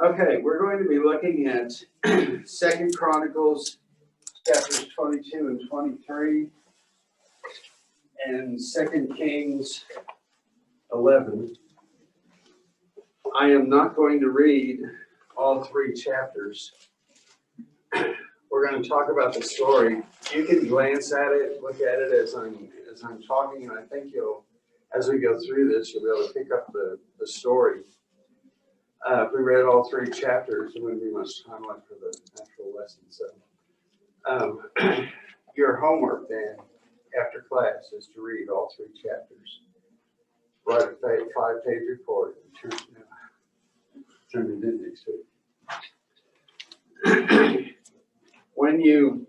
Okay, we're going to be looking at 2 Chronicles chapters 22 and 23 and 2 Kings 11. I am not going to read all three chapters. We're going to talk about the story. You can glance at it, look at it as I'm talking, and I think as we go through this, you'll be able to pick up the story. If we read all three chapters, there wouldn't be much time left for the actual lesson. So, your homework then, after class, is to read all three chapters. Write a 5-page report and turn it in next week. When you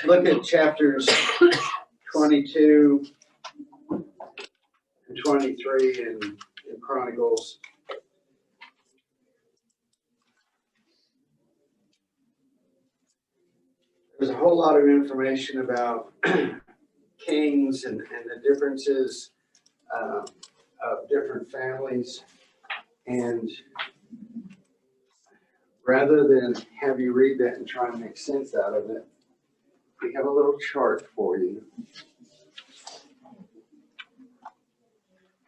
look at chapters 22 and 23 in Chronicles, there's a whole lot of information about kings and the differences of different families. And rather than have you read that and try and make sense out of it, we have a little chart for you.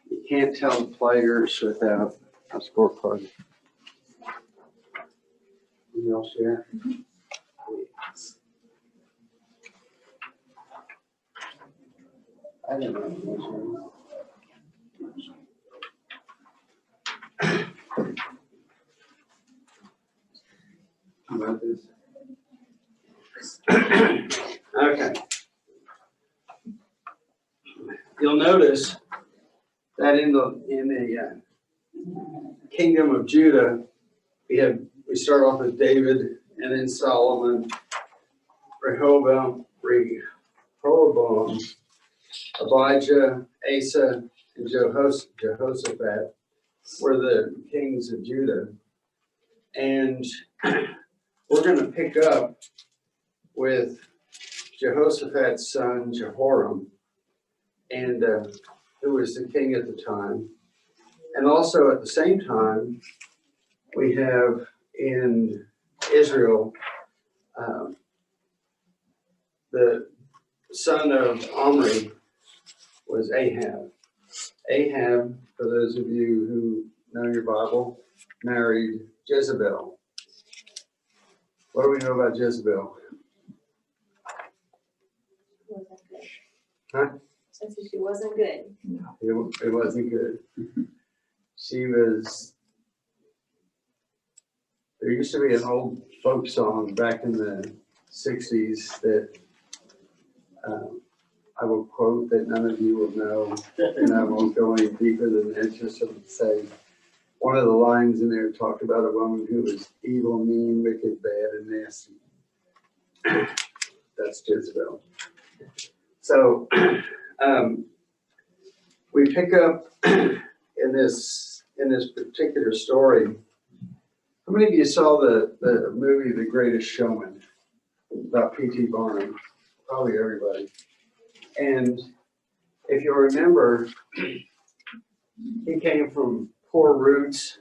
You can't tell the players without a scorecard. Can you all share? I didn't know. How about this? Okay. You'll notice that in the kingdom of Judah, we start off with David, and then Solomon, Rehoboam, Abijah, Asa, and Jehoshaphat were the kings of Judah. And we're going to pick up with Jehoshaphat's son, Jehoram, and who was the king at the time. And also at the same time, we have in Israel the son of Omri was Ahab. Ahab, for those of you who know your Bible, married Jezebel. What do we know about Jezebel? Wasn't good. Huh? Since she wasn't good. It wasn't good. She was. There used to be an old folk song back in the 60s that I will quote that none of you will know, and I won't go any deeper than that, just to say one of the lines in there talked about a woman who was evil, mean, wicked, bad, and nasty. That's Jezebel. So we pick up in this particular story. How many of you saw the movie The Greatest Showman about P.T. Barnum? Probably everybody. And if you remember, he came from poor roots,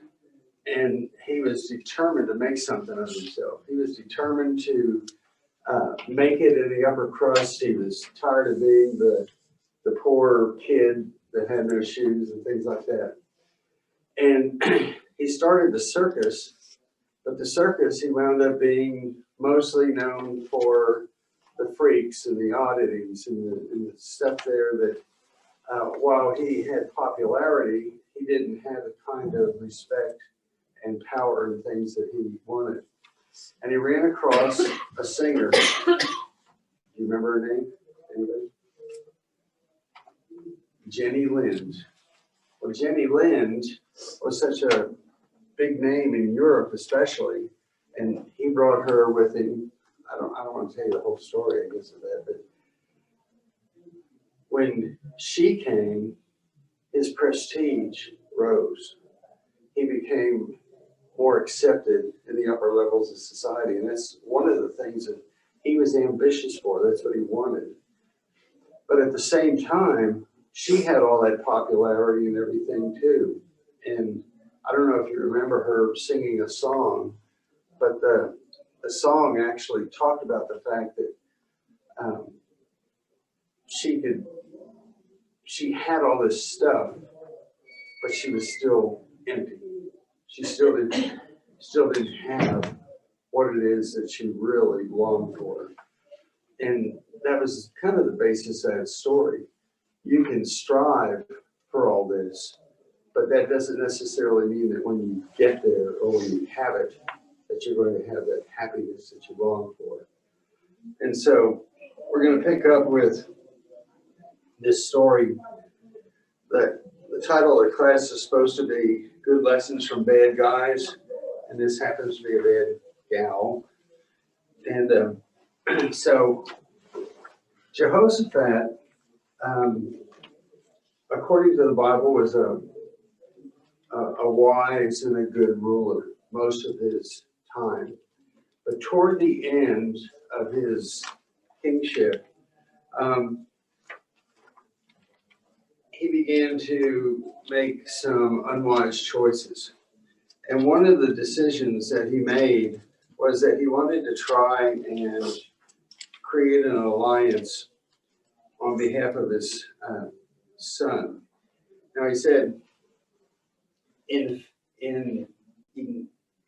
and he was determined to make something of himself. He was determined to make it in the upper crust. He was tired of being the poor kid that had no shoes and things like that. And he started the circus, but the circus he wound up being mostly known for the freaks and the oddities and the stuff there that while he had popularity, he didn't have the kind of respect and power and things that he wanted. And he ran across a singer. Do you remember her name? Anybody? Jenny Lind. Well, Jenny Lind was such a big name in Europe especially, and he brought her with him. I don't want to tell you the whole story, I guess, of that, but when she came, his prestige rose. He became more accepted in the upper levels of society, and that's one of the things that he was ambitious for. That's what he wanted. But at the same time, she had all that popularity and everything too. And remember her singing a song, but the song actually talked about the fact that she had all this stuff, but she was still empty. She still didn't have what it is that she really longed for. And that was kind of the basis of that story. You can strive for all this, but that doesn't necessarily mean that when you get there or when you have it, that you're going to have that happiness that you long for. And so we're going to pick up with this story. That the title of the class is supposed to be Good Lessons from Bad Guys, and this happens to be a bad gal. And so Jehoshaphat, according to the Bible, was a wise and a good ruler most of his time. But toward the end of his kingship, he began to make some unwise choices. And one of the decisions that he made was that he wanted to try and create an alliance on behalf of his son. Now he said in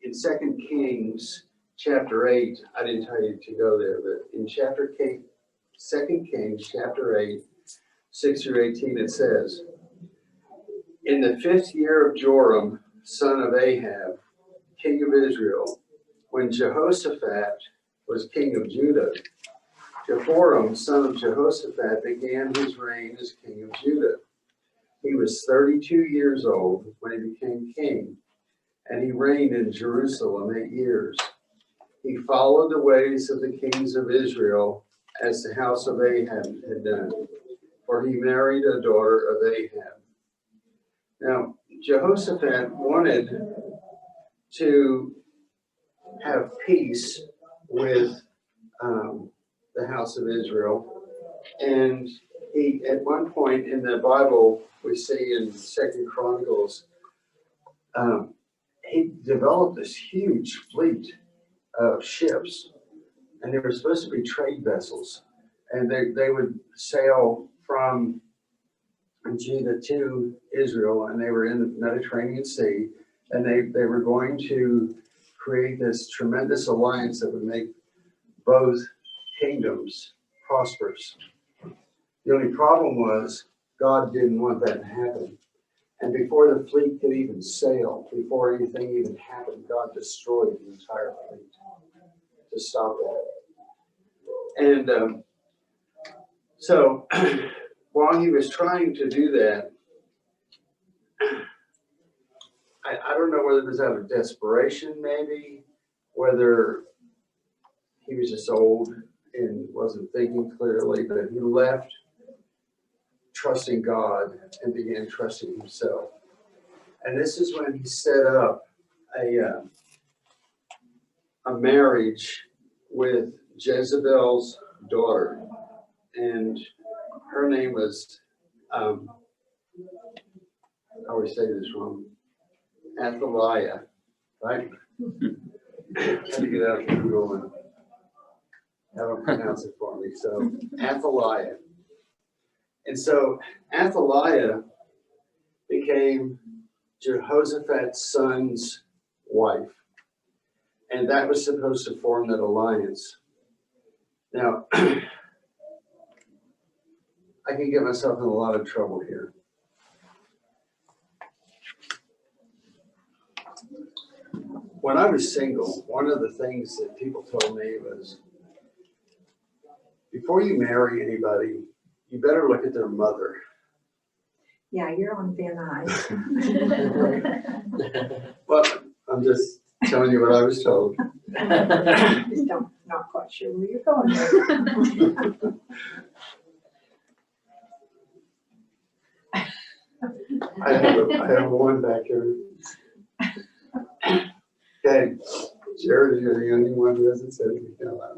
2 Kings chapter 8, I didn't tell you to go there, but in 2 Kings chapter 8, 6 through 18, it says, in the 5th year of Joram, son of Ahab, king of Israel, when Jehoshaphat was king of Judah, Jehoram, son of Jehoshaphat, began his reign as king of Judah. He was 32 years old when he became king, and he reigned in Jerusalem 8 years. He followed the ways of the kings of Israel as the house of Ahab had done, for he married a daughter of Ahab. Now, Jehoshaphat wanted to have peace with the house of Israel, and he, at one point in the Bible, we see in 2 Chronicles, he developed this huge fleet of ships, and they were supposed to be trade vessels, and they would sail from Judah to Israel, and they were in the Mediterranean Sea, and they were going to create this tremendous alliance that would make both kingdoms prosperous. The only problem was God didn't want that to happen. And before the fleet could even sail, before anything even happened, God destroyed the entire fleet to stop that. And so while he was trying to do that, I don't know whether it was out of desperation, maybe, whether he was just old and wasn't thinking clearly, but he left trusting God and began trusting himself. And this is when he set up a marriage with Jezebel's daughter, and her name was, I always say this wrong, Athaliah, right? I had to get out of Google and have him pronounce it for me. So Athaliah. And so Athaliah became Jehoshaphat's son's wife. And that was supposed to form that alliance. Now, I can get myself in a lot of trouble here. When I was single, one of the things that people told me was, before you marry anybody, you better look at their mother. Yeah, you're on thin ice. Well, I'm just telling you what I was told. Just not quite sure where you're going there. I have one back here. Okay, Jared, you're the only one who hasn't said anything out loud.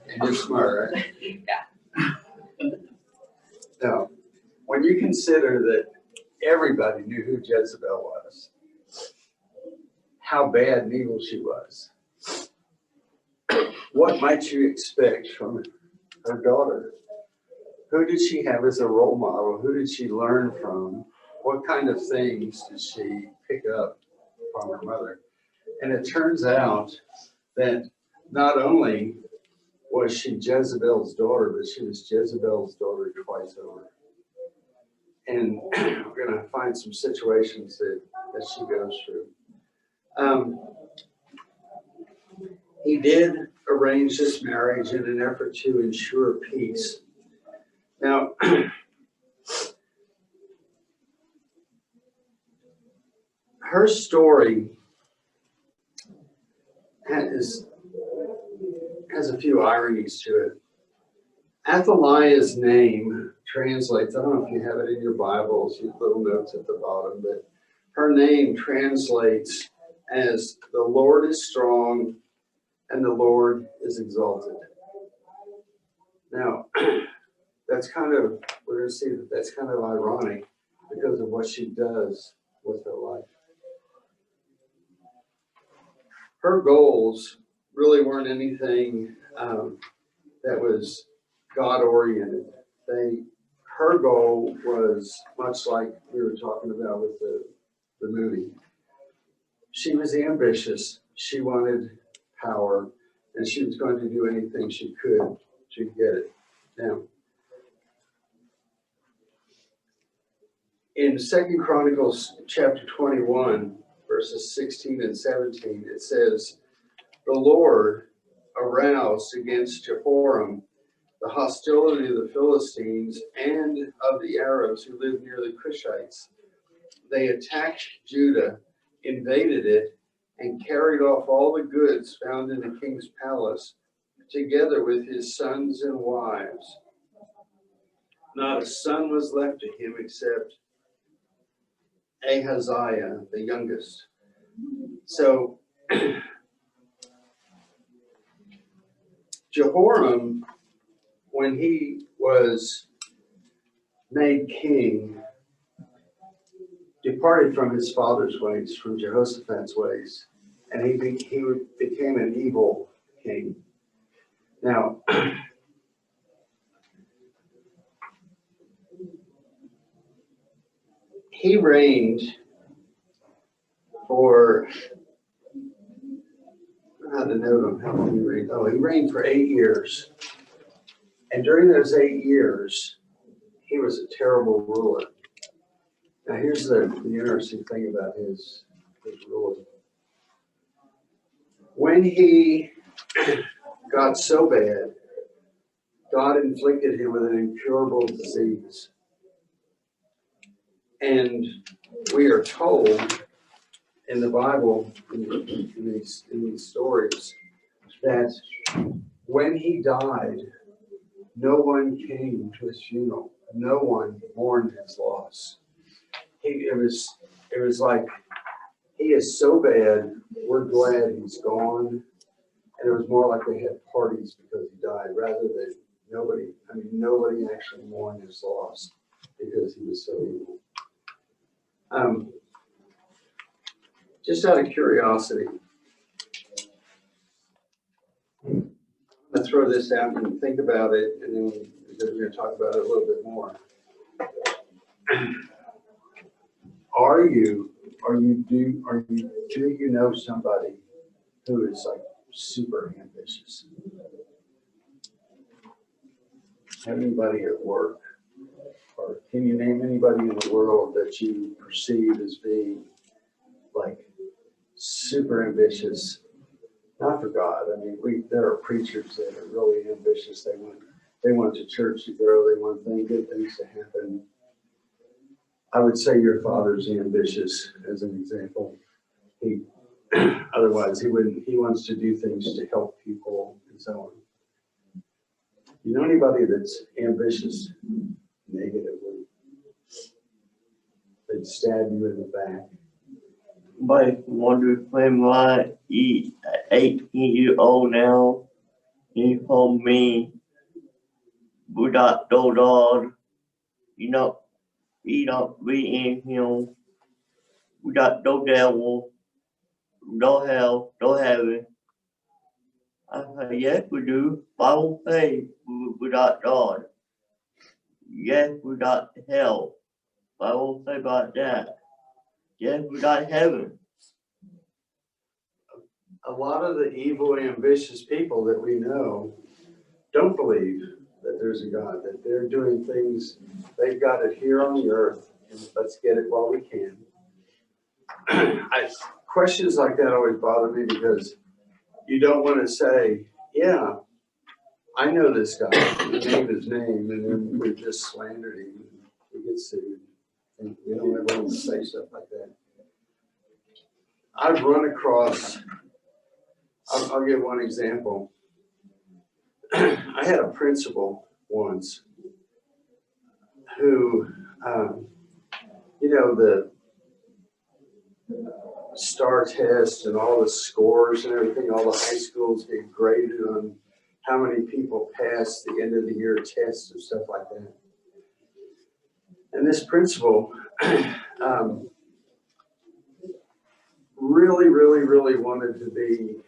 And you're smart, right? Yeah. Now, when you consider that everybody knew who Jezebel was, how bad and evil she was. What might you expect from her daughter? Who did she have as a role model? Who did she learn from? What kind of things did she pick up from her mother? And it turns out that not only was she Jezebel's daughter, but she was Jezebel's daughter twice over. And we're going to find some situations that she goes through. He did arrange this marriage in an effort to ensure peace. Now, her story has a few ironies to it. Athaliah's name translates, I don't know if you have it in your Bibles, you have little notes at the bottom, but her name translates as the Lord is strong and the Lord is exalted. Now, that's kind of, we're going to see that that's kind of ironic because of what she does with her life. Her goals really weren't anything that was God-oriented. Her goal was much like we were talking about with the movie. She was ambitious. She wanted power, and she was going to do anything she could to get it. Now, in 2 Chronicles chapter 21, verses 16 and 17, it says, "The Lord aroused against Jehoram the hostility of the Philistines and of the Arabs who lived near the Cushites. They attacked Judah, invaded it, and carried off all the goods found in the king's palace, together with his sons and wives. Not a son was left to him except Ahaziah, the youngest." So, Jehoram, when he was made king, departed from his father's ways, from Jehoshaphat's ways, and he became an evil king. Now, he reigned for, I had to note him how long he reigned. Oh, he reigned for 8 years. And during those 8 years, he was a terrible ruler. Now, here's the interesting thing about his ruling. When he got so bad, God inflicted him with an incurable disease. And we are told in the Bible, in these stories, that when he died, no one came to his funeral. No one mourned his loss. It was like, he is so bad, we're glad he's gone. And it was more like they had parties because he died, rather than nobody actually mourned his loss because he was so evil. Just out of curiosity, I'm going to throw this out and think about it, and then we're going to talk about it a little bit more. Do you know somebody who is like super ambitious? Anybody at work? Or can you name anybody in the world that you perceive as being like super ambitious? Not for God. I mean, there are preachers that are really ambitious. They want the church to grow. They want good things to happen. I would say your father's ambitious, as an example. Otherwise he wouldn't. He wants to do things to help people and so on. You know anybody that's ambitious negatively? They'd stab you in the back. But wonder when my 18-year-old now, he told me without no dog, we don't be in him. We got no devil, no hell, no heaven. I said, yes, we do. Bible says we got God. Yes, we got hell. Bible say about that. Yes, we got heaven. A lot of the evil, ambitious people that we know don't believe that there's a God, that they're doing things, they've got it here on the earth, and let's get it while we can. Questions like that always bother me because you don't want to say, yeah, I know this guy, you name his name, and then we just slandered him, we get sued, and we don't ever want to say stuff like that. I've run across, I'll give one example. I had a principal once who, the STAR test and all the scores and everything, all the high schools get graded on how many people pass the end of the year tests and stuff like that. And this principal really wanted to be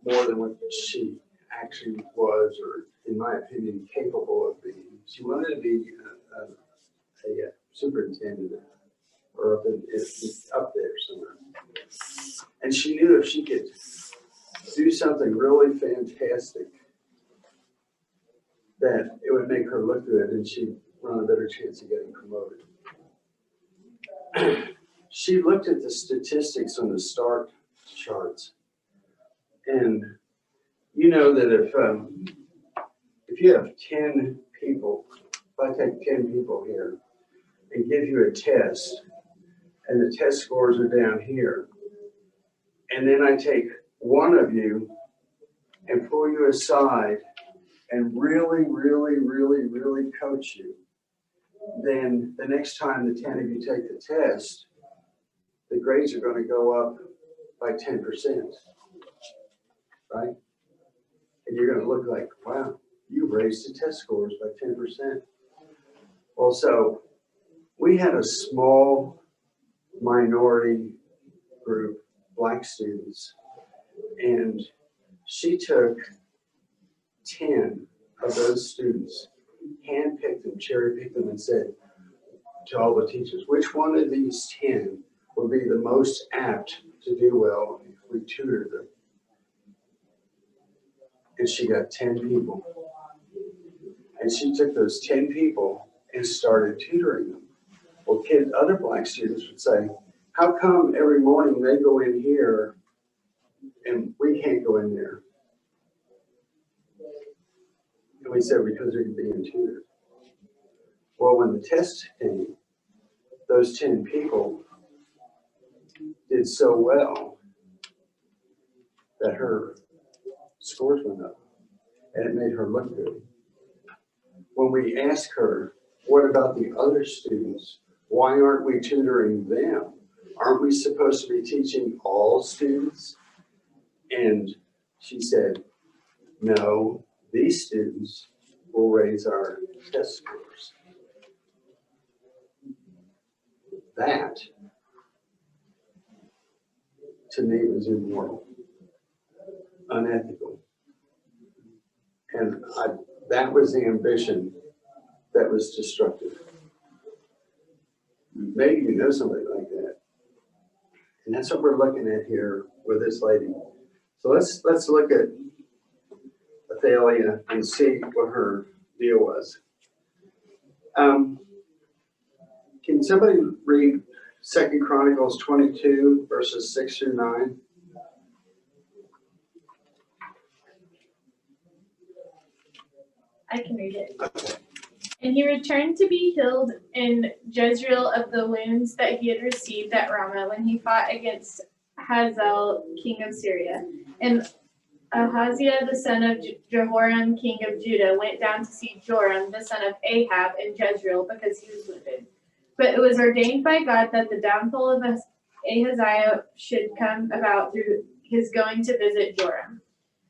more than what she actually was, or in my opinion, capable of being. She wanted to be a superintendent, or up there somewhere. And she knew if she could do something really fantastic, that it would make her look good and she'd run a better chance of getting promoted. She looked at the statistics on the STAR charts, and you know that if you have 10 people, if I take 10 people here and give you a test, and the test scores are down here, and then I take one of you and pull you aside and really coach you, then the next time the 10 of you take the test, the grades are going to go up by 10%, right? And you're going to look like, wow, you raised the test scores by 10%. Well, so we had a small minority group, Black students, and she took 10 of those students, handpicked them, cherry-picked them, and said to all the teachers, which one of these 10 would be the most apt to do well if we tutored them? And she got 10 people. And she took those 10 people and started tutoring them. Well, other Black students would say, how come every morning they go in here and we can't go in there? And we said, because they're being tutored. Well, when the test came, those 10 people did so well that her scores went up, and it made her look good. When we asked her, what about the other students? Why aren't we tutoring them? Aren't we supposed to be teaching all students? And she said, no, these students will raise our test scores. That, to me, was immoral, unethical. And that was the ambition that was destructive. Maybe you know somebody like that. And that's what we're looking at here with this lady. So let's look at Athaliah and see what her deal was. Can somebody read 2 Chronicles 22, verses 6 through 9? I can read it. And he returned to be healed in Jezreel of the wounds that he had received at Ramah when he fought against Hazael, king of Syria. And Ahaziah, the son of Jehoram, king of Judah, went down to see Joram, the son of Ahab, in Jezreel because he was wounded. But it was ordained by God that the downfall of Ahaziah should come about through his going to visit Joram.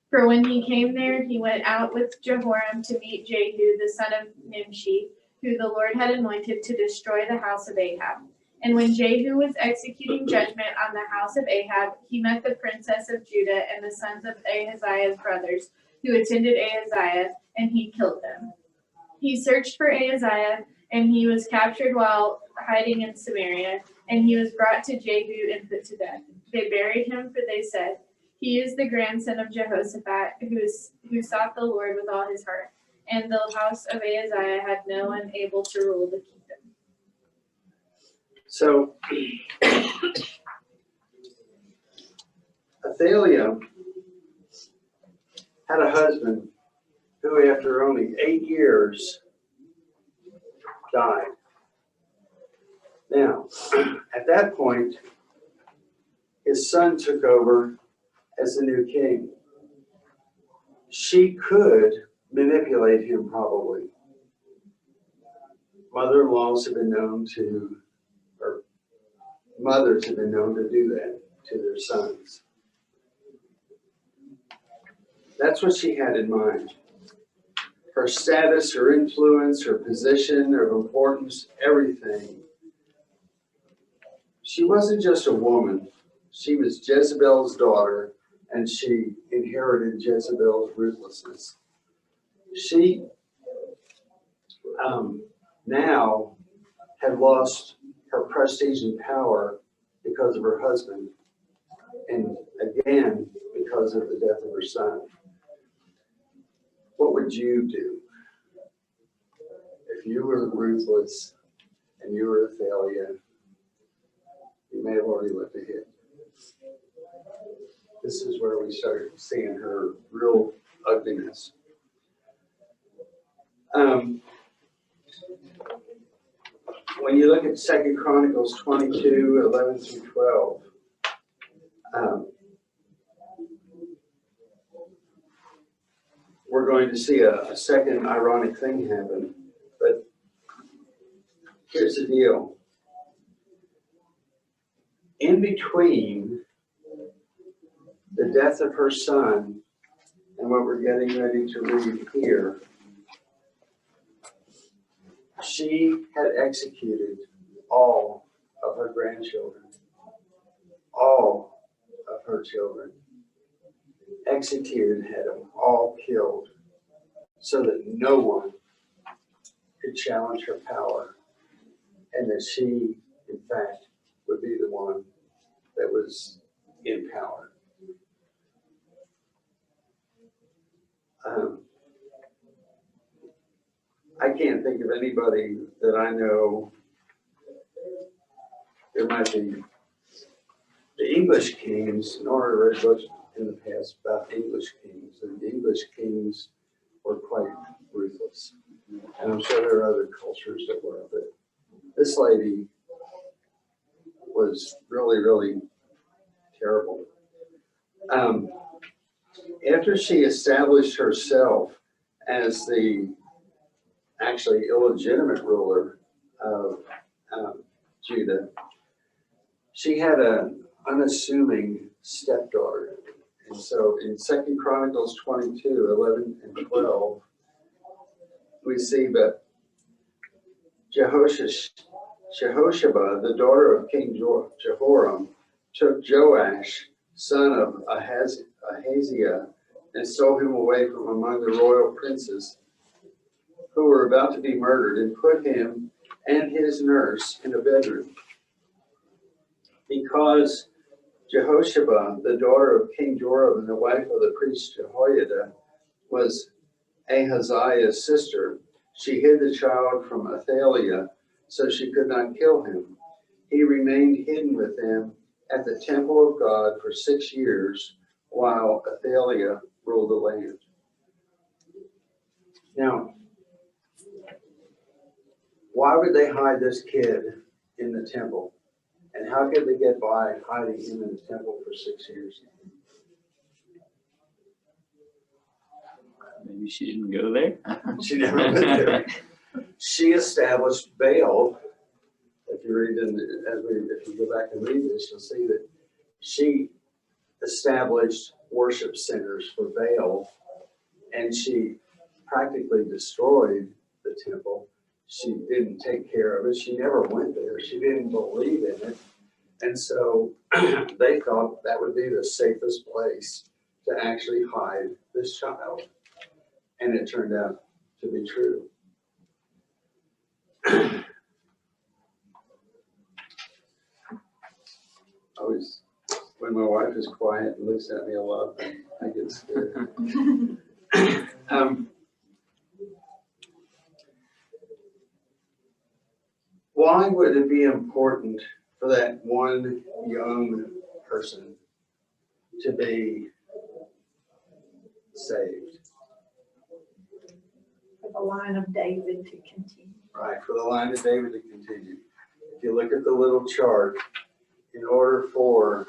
For when he came there, he went out with Jehoram to meet Jehu, the son of Nimshi, who the Lord had anointed to destroy the house of Ahab. And when Jehu was executing judgment on the house of Ahab, he met the princess of Judah and the sons of Ahaziah's brothers, who attended Ahaziah, and he killed them. He searched for Ahaziah, and he was captured while hiding in Samaria, and he was brought to Jehu and put to death. They buried him, for they said, "He is the grandson of Jehoshaphat, who sought the Lord with all his heart." And the house of Ahaziah had no one able to rule the kingdom. So, Athaliah had a husband who, after only 8 years, died. Now, at that point, his son took over as the new king. She could manipulate him, probably. Mother-in-laws have been known to, or mothers have been known to do that to their sons. That's what she had in mind. Her status, her influence, her position, her importance, everything. She wasn't just a woman. She was Jezebel's daughter, and she inherited Jezebel's ruthlessness. She now had lost her prestige and power because of her husband, and again, because of the death of her son. What would you do if you were ruthless and you were Athaliah? You may have already left a hit. This is where we start seeing her real ugliness. When you look at 2 Chronicles 22, 11 through 12, we're going to see a second ironic thing happen. But here's the deal. In between the death of her son and what we're getting ready to read here, she had executed all of her grandchildren, all of her children, executed, had them all killed, so that no one could challenge her power, and that she, in fact, would be the one that was in power. I can't think of anybody that I know. There might be the English kings, nor I read books in the past about English kings, and the English kings were quite ruthless. And I'm sure there are other cultures that were, but this lady was really, really terrible. After she established herself as the actually illegitimate ruler of Judah, she had an unassuming stepdaughter. And so in 2 Chronicles 22, 11 and 12, we see that Jehoshaphat, the daughter of King Jehoram, took Joash, son of Ahaziah, and stole him away from among the royal princes who were about to be murdered, and put him and his nurse in a bedroom. Because Jehoshaphat, the daughter of King Joram and the wife of the priest Jehoiada, was Ahaziah's sister, she hid the child from Athaliah so she could not kill him. He remained hidden with them at the temple of God for 6 years while Athaliah ruled the land. Now, why would they hide this kid in the temple? And how could they get by hiding him in the temple for 6 years? Maybe she didn't go there. She never went there. She established Baal. If you read if you go back and read this, you'll see that she established worship centers for Baal, and she practically destroyed the temple. she didn't take care of it. She never went there. She didn't believe in it. And so they thought that would be the safest place to actually hide this child. And it turned out to be true. Always, when my wife is quiet and looks at me a lot, I get scared. Why would it be important for that one young person to be saved? For the line of David to continue. Right, for the line of David to continue. If you look at the little chart, in order for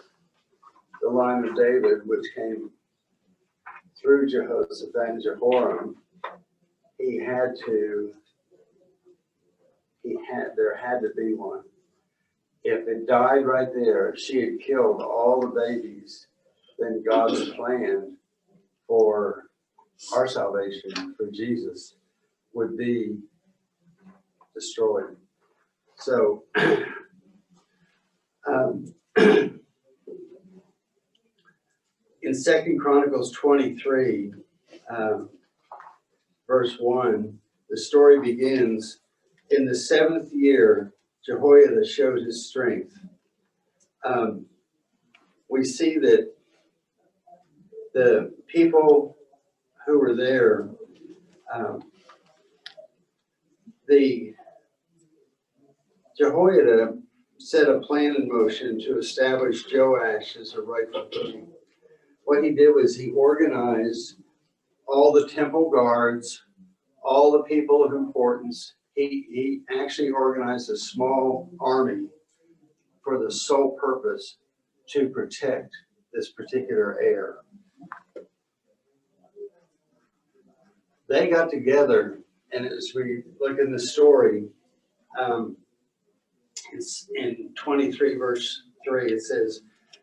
the line of David, which came through Jehoshaphat and Jehoram, there had to be one. If it died right there, if she had killed all the babies, then God's plan for our salvation, for Jesus, would be destroyed. So, in 2 Chronicles 23, verse 1, the story begins, in the 7th year, Jehoiada showed his strength. We see that the people who were there, the Jehoiada set a plan in motion to establish Joash as a rightful king. What he did was he organized all the temple guards, all the people of importance. He actually organized a small army for the sole purpose to protect this particular heir. They got together, and as we look in the story, it's in 23 verse 3, it says,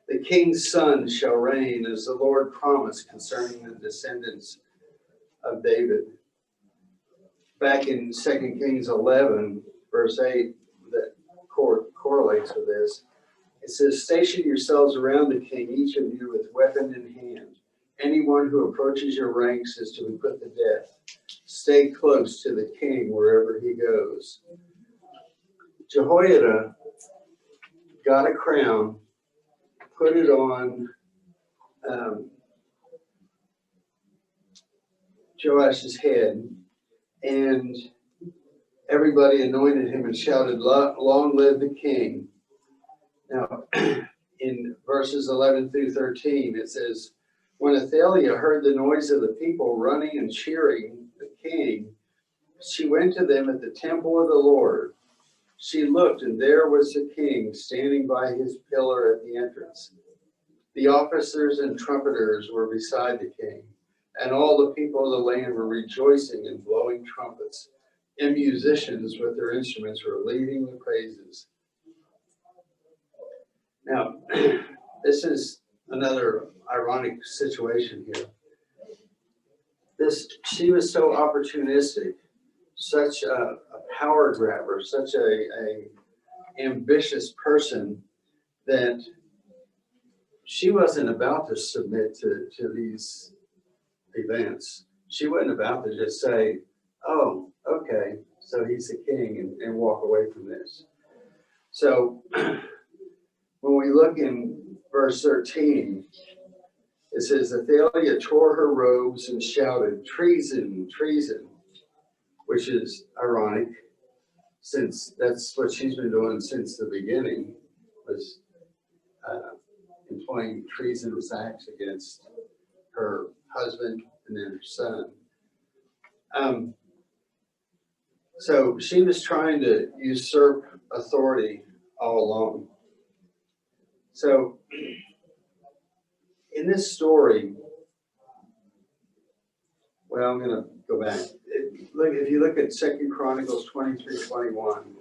the king's son shall reign as the Lord promised concerning the descendants of David. Back in 2 Kings 11, verse 8, that correlates with this, it says, station yourselves around the king, each of you with weapon in hand. Anyone who approaches your ranks is to be put to death. Stay close to the king wherever he goes. Jehoiada got a crown, put it on Joash's head, and everybody anointed him and shouted, long live the king. Now, in verses 11 through 13, it says, when Athaliah heard the noise of the people running and cheering the king, she went to them at the temple of the Lord. She looked, and there was the king standing by his pillar at the entrance. The officers and trumpeters were beside the king, and all the people of the land were rejoicing and blowing trumpets, and musicians with their instruments were leading the praises. Now, this is another ironic situation here. She was so opportunistic, such a power grabber, such a ambitious person, that she wasn't about to submit to these events. She wasn't about to just say, oh, okay, so he's the king, and walk away from this. So when we look in verse 13, it says, Athaliah tore her robes and shouted, treason, treason, which is ironic, since that's what she's been doing since the beginning, was employing treasonous acts against her husband and then her son. So she was trying to usurp authority all along. So in this story, well, I'm going to go back. If you look at 2 Chronicles 23:21,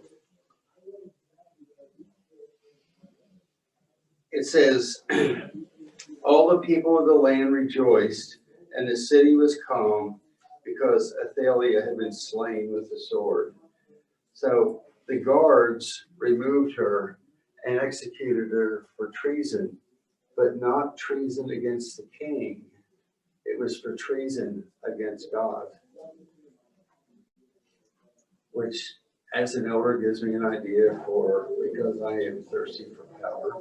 it says, all the people of the land rejoiced, and the city was calm, because Athaliah had been slain with the sword. So the guards removed her and executed her for treason, but not treason against the king. It was for treason against God, which as an elder gives me an idea for, because I am thirsty for power,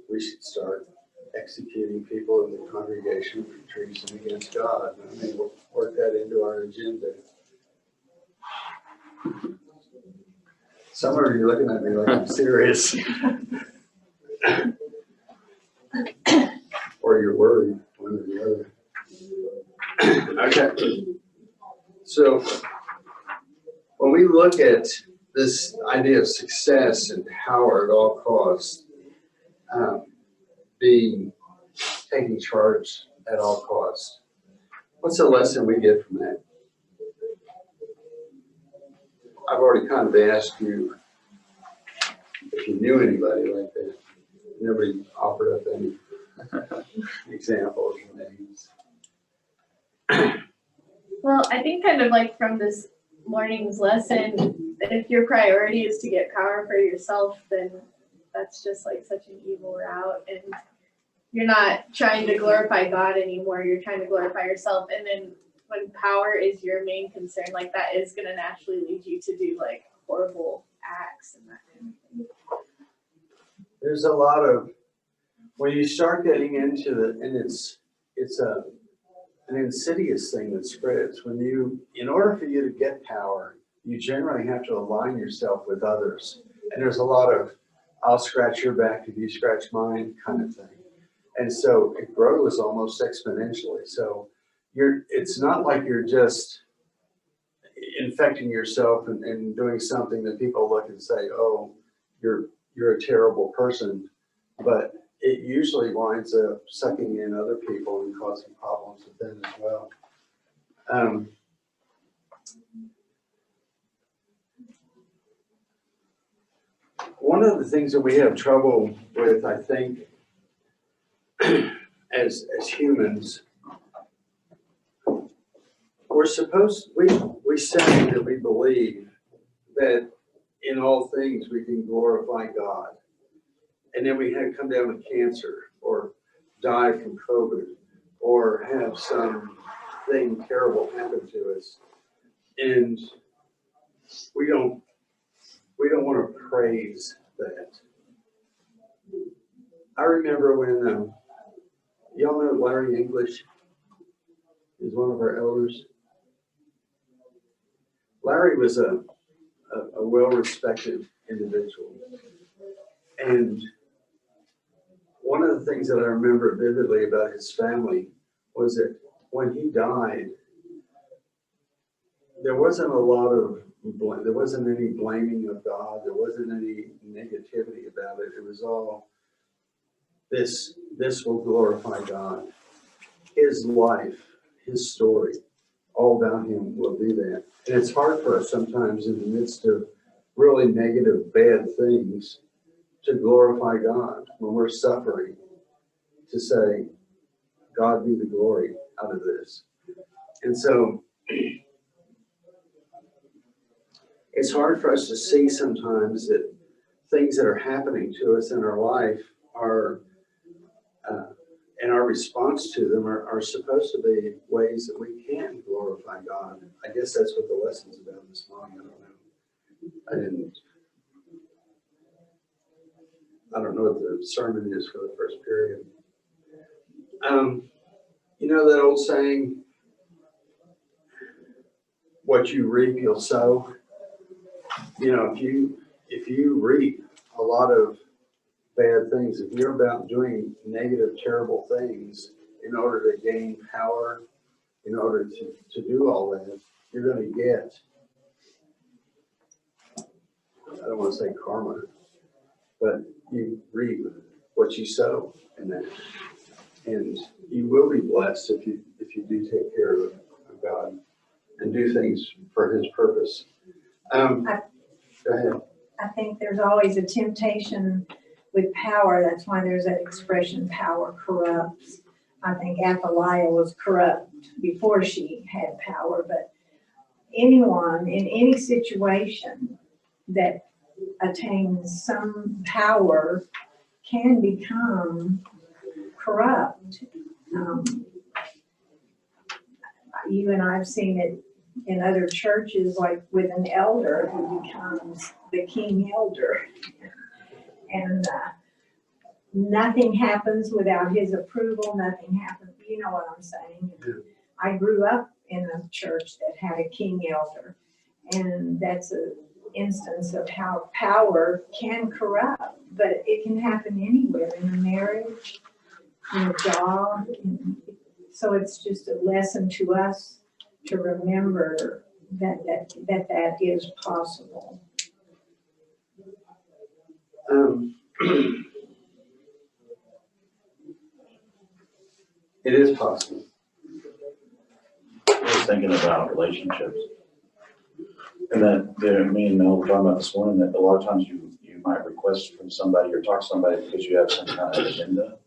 we should start executing people in the congregation for treason against God. I mean, we'll work that into our agenda. Some of you are looking at me like I'm serious. Or you're worried, one or the other. Okay. So when we look at this idea of success and power at all costs, being taking charge at all costs, what's the lesson we get from that? I've already kind of asked you if you knew anybody like that. Nobody offered up any examples or names. Well, I think kind of like from this morning's lesson, if your priority is to get power for yourself, then that's just like such an evil route, and you're not trying to glorify God anymore. You're trying to glorify yourself. And then when power is your main concern, like that is going to naturally lead you to do like horrible acts and that kind of thing. There's a lot of, when you start getting into the, and it's an insidious thing that spreads. When you, in order for you to get power, you generally have to align yourself with others. And there's a lot of, I'll scratch your back if you scratch mine kind of thing. And so it grows almost exponentially. So it's not like you're just infecting yourself and doing something that people look and say, oh, you're a terrible person. But it usually winds up sucking in other people and causing problems with them as well. One of the things that we have trouble with, I think, as humans, we say that we believe that in all things we can glorify God. And then we had come down with cancer or die from COVID or have something terrible happen to us. And we don't want to praise that. I remember when, y'all know Larry English is one of our elders. Larry was a well-respected individual. And one of the things that I remember vividly about his family was that when he died, there wasn't any blaming of God. There wasn't any negativity about it. It was all, this will glorify God. His life, his story, all about him will do that. And it's hard for us sometimes in the midst of really negative, bad things to glorify God when we're suffering, to say, God be the glory out of this. And so it's hard for us to see sometimes that things that are happening to us in our life are, and our response to them are supposed to be ways that we can glorify God. I guess that's what the lesson's about this morning. I don't know what the sermon is for the first period. You know that old saying, what you reap, you'll sow? You know, if you reap a lot of bad things, if you're about doing negative, terrible things in order to gain power, in order to do all that, you're going to get, I don't want to say karma, but you reap what you sow in that. And you will be blessed if you do take care of God and do things for his purpose. Go ahead. I think there's always a temptation with power. That's why there's that expression, power corrupts. I think Athaliah was corrupt before she had power, but anyone in any situation that attains some power can become corrupt. You and I have seen it in other churches, like with an elder who becomes the king elder. And nothing happens without his approval, nothing happens, you know what I'm saying? Yeah. I grew up in a church that had a king elder, and that's an instance of how power can corrupt, but it can happen anywhere, in a marriage, in a job. So it's just a lesson to us to remember that is possible. It is possible. I was thinking about relationships. And that, me and Mel were talking about this morning, that a lot of times you might request from somebody or talk to somebody because you have some kind of agenda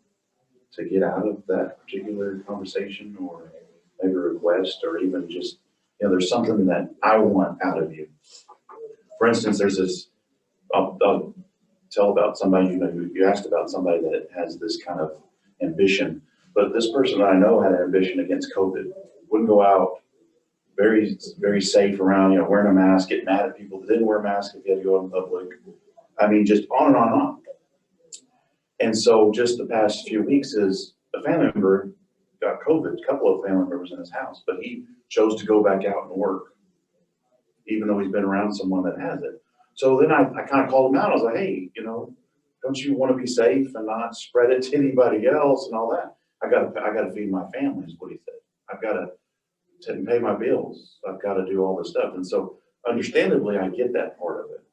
to get out of that particular conversation, or maybe a request, or even just, there's something that I want out of you. For instance, there's this, I'll tell about somebody, you asked about somebody that has this kind of ambition, but this person that I know had an ambition against COVID, wouldn't go out, very, very safe around, wearing a mask, get mad at people that didn't wear a mask if you had to go out in public. I mean, just on and on and on. And so just the past few weeks is a family member got COVID, a couple of family members in his house, but he chose to go back out and work, even though he's been around someone that has it. So then I kind of called him out. I was like, hey, don't you want to be safe and not spread it to anybody else and all that? I gotta feed my family is what he said. I've got to pay my bills. I've got to do all this stuff. And so understandably, I get that part of it,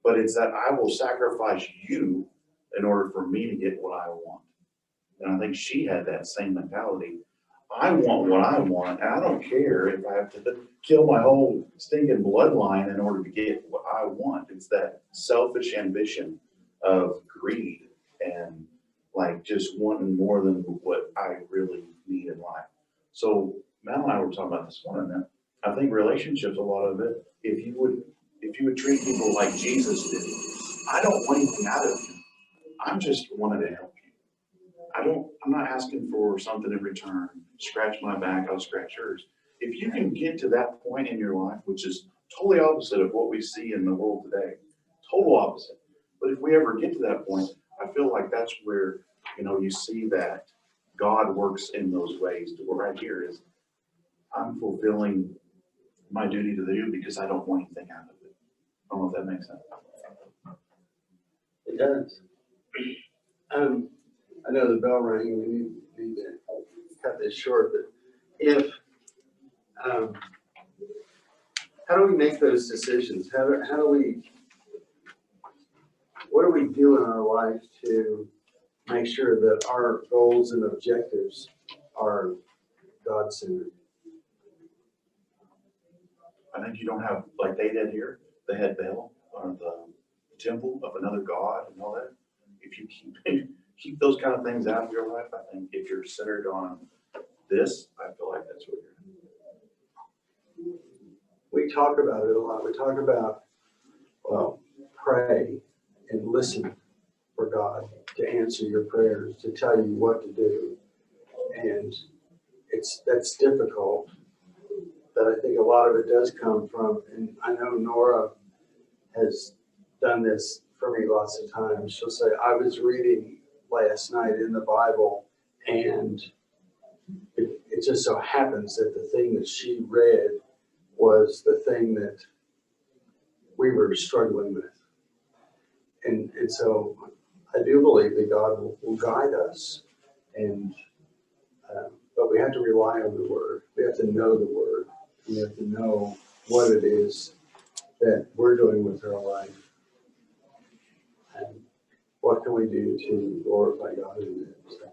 but it's that I will sacrifice you in order for me to get what I want. And I think she had that same mentality. I want what I want, and I don't care if I have to kill my whole stinking bloodline in order to get what I want. It's that selfish ambition of greed and like just wanting more than what I really need in life. So Mel and I were talking about this morning, that I think relationships, a lot of it, if you would treat people like Jesus did, I don't want anything out of you. I'm just wanting to help you. I'm not asking for something in return. Scratch my back, I'll scratch yours. If you can get to that point in your life, which is totally opposite of what we see in the world today, total opposite. But if we ever get to that point, I feel like that's where, you see that God works in those ways. To where right here is, I'm fulfilling my duty to you because I don't want anything out of it. I don't know if that makes sense. It does. I know the bell rang. We need to cut this short, but if, how do we make those decisions? What do we do in our life to make sure that our goals and objectives are God-centered? I think you don't have, like they did here, they had Baal, or the temple of another god and all that. If you keep those kind of things out of your life, I think if you're centered on this, I feel like that's what you're doing. We talk about it a lot. We talk about, pray and listen for God to answer your prayers, to tell you what to do. And that's difficult. But I think a lot of it does come from, and I know Nora has done this for me lots of times. She'll say, I was reading last night in the Bible, and it just so happens that the thing that she read was the thing that we were struggling with. And so I do believe that God will guide us, but we have to rely on the Word. We have to know the Word. We have to know what it is that we're doing with our life. And what can we do to glorify God in it? So